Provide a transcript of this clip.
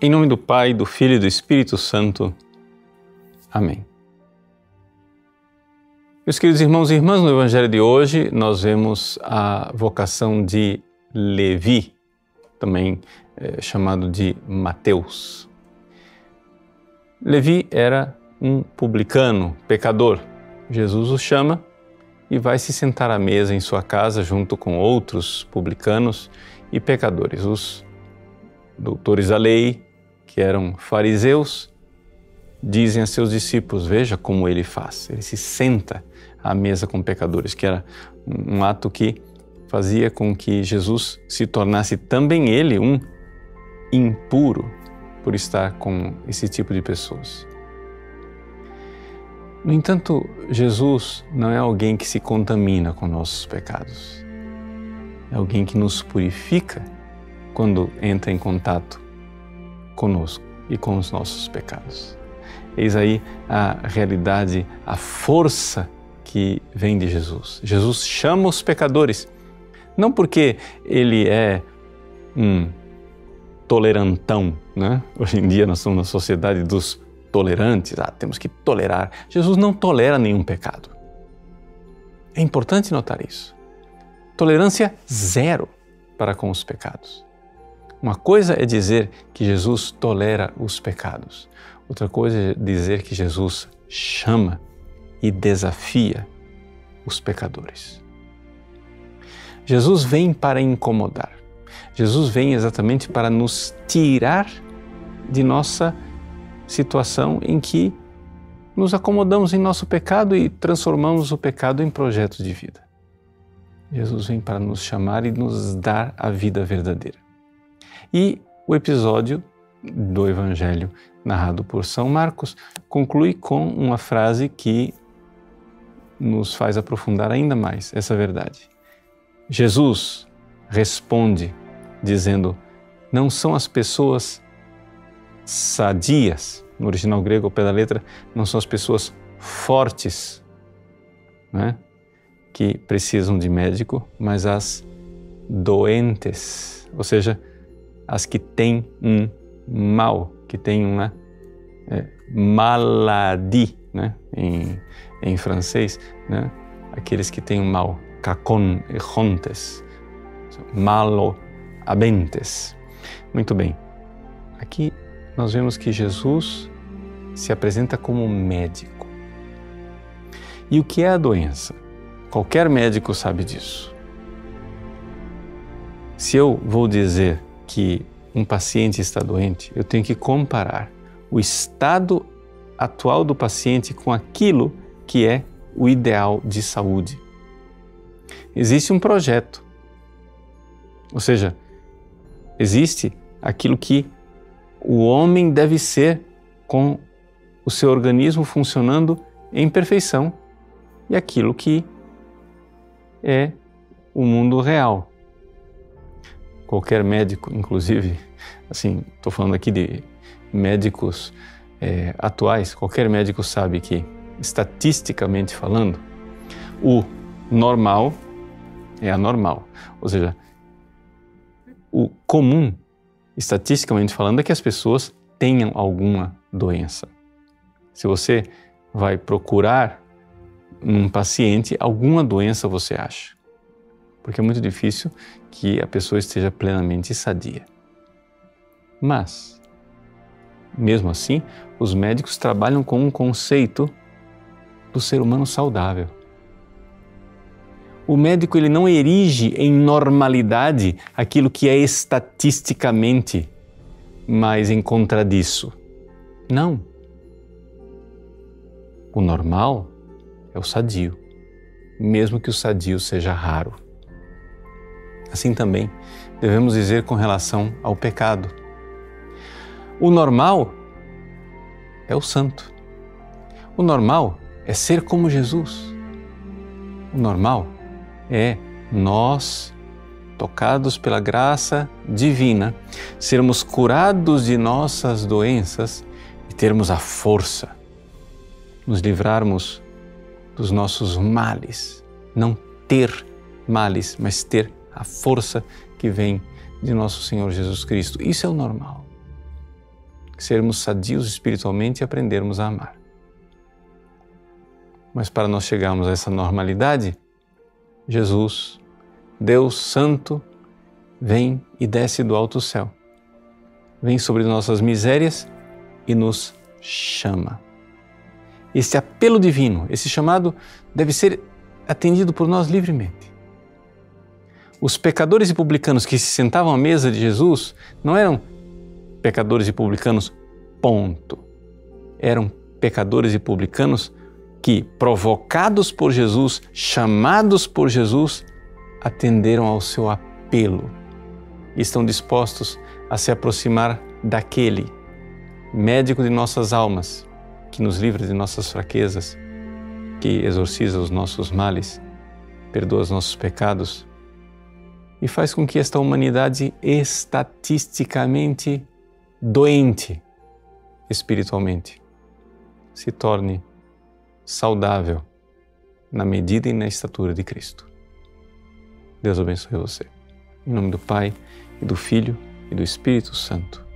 Em nome do Pai, do Filho e do Espírito Santo. Amém. Meus queridos irmãos e irmãs, no Evangelho de hoje nós vemos a vocação de Levi, também chamado de Mateus. Levi era um publicano, pecador. Jesus o chama e vai se sentar à mesa em sua casa junto com outros publicanos e pecadores. Os doutores da lei, que eram fariseus, dizem a seus discípulos: veja como ele faz. Ele se senta à mesa com pecadores, que era um ato que fazia com que Jesus se tornasse também ele um impuro por estar com esse tipo de pessoas. No entanto, Jesus não é alguém que se contamina com nossos pecados. É alguém que nos purifica quando entra em contato conosco e com os nossos pecados. Eis aí a realidade, a força que vem de Jesus. Jesus chama os pecadores, não porque ele é um tolerantão, né? Hoje em dia nós estamos na sociedade dos tolerantes, temos que tolerar. Jesus não tolera nenhum pecado. É importante notar isso. Tolerância zero para com os pecados. Uma coisa é dizer que Jesus tolera os pecados. Outra coisa é dizer que Jesus chama e desafia os pecadores. Jesus vem para incomodar. Jesus vem exatamente para nos tirar de nossa situação em que nos acomodamos em nosso pecado e transformamos o pecado em projetos de vida. Jesus vem para nos chamar e nos dar a vida verdadeira. E o episódio do Evangelho narrado por São Marcos conclui com uma frase que nos faz aprofundar ainda mais essa verdade. Jesus responde dizendo: não são as pessoas sadias, no original grego ao pé da letra, não são as pessoas fortes, né, que precisam de médico, mas as doentes, ou seja, as que têm um mal, que têm uma maladie, né, em francês, né, aqueles que têm um mal, cacon errontes, malo-habentes. Muito bem, aqui nós vemos que Jesus se apresenta como médico. E o que é a doença? Qualquer médico sabe disso. Se eu vou dizer que um paciente está doente, eu tenho que comparar o estado atual do paciente com aquilo que é o ideal de saúde. Existe um projeto, ou seja, existe aquilo que o homem deve ser com o seu organismo funcionando em perfeição e aquilo que é o mundo real. Qualquer médico, inclusive, assim, estou falando aqui de médicos atuais, qualquer médico sabe que, estatisticamente falando, o normal é anormal. Ou seja, o comum, estatisticamente falando, é que as pessoas tenham alguma doença. Se você vai procurar num paciente, alguma doença você acha. Porque é muito difícil que a pessoa esteja plenamente sadia. Mas, mesmo assim, os médicos trabalham com um conceito do ser humano saudável. O médico ele não erige em normalidade aquilo que é estatisticamente mais em contra disso. Não. O normal é o sadio, mesmo que o sadio seja raro. Assim também devemos dizer com relação ao pecado. O normal é o santo. O normal é ser como Jesus. O normal é nós, tocados pela graça divina, sermos curados de nossas doenças e termos a força, nos livrarmos dos nossos males, não ter males, mas ter a força que vem de nosso Senhor Jesus Cristo. Isso é o normal. sermos sadios espiritualmente e aprendermos a amar. Mas para nós chegarmos a essa normalidade, Jesus, Deus Santo, vem e desce do alto céu. Vem sobre nossas misérias e nos chama. Esse apelo divino, esse chamado deve ser atendido por nós livremente. Os pecadores e publicanos que se sentavam à mesa de Jesus não eram pecadores e publicanos, ponto. Eram pecadores e publicanos que, provocados por Jesus, chamados por Jesus, atenderam ao seu apelo e estão dispostos a se aproximar daquele médico de nossas almas, que nos livra de nossas fraquezas, que exorciza os nossos males, perdoa os nossos pecados e faz com que esta humanidade estatisticamente doente espiritualmente se torne saudável na medida e na estatura de Cristo. Deus abençoe você. Em nome do Pai, e do Filho, e do Espírito Santo.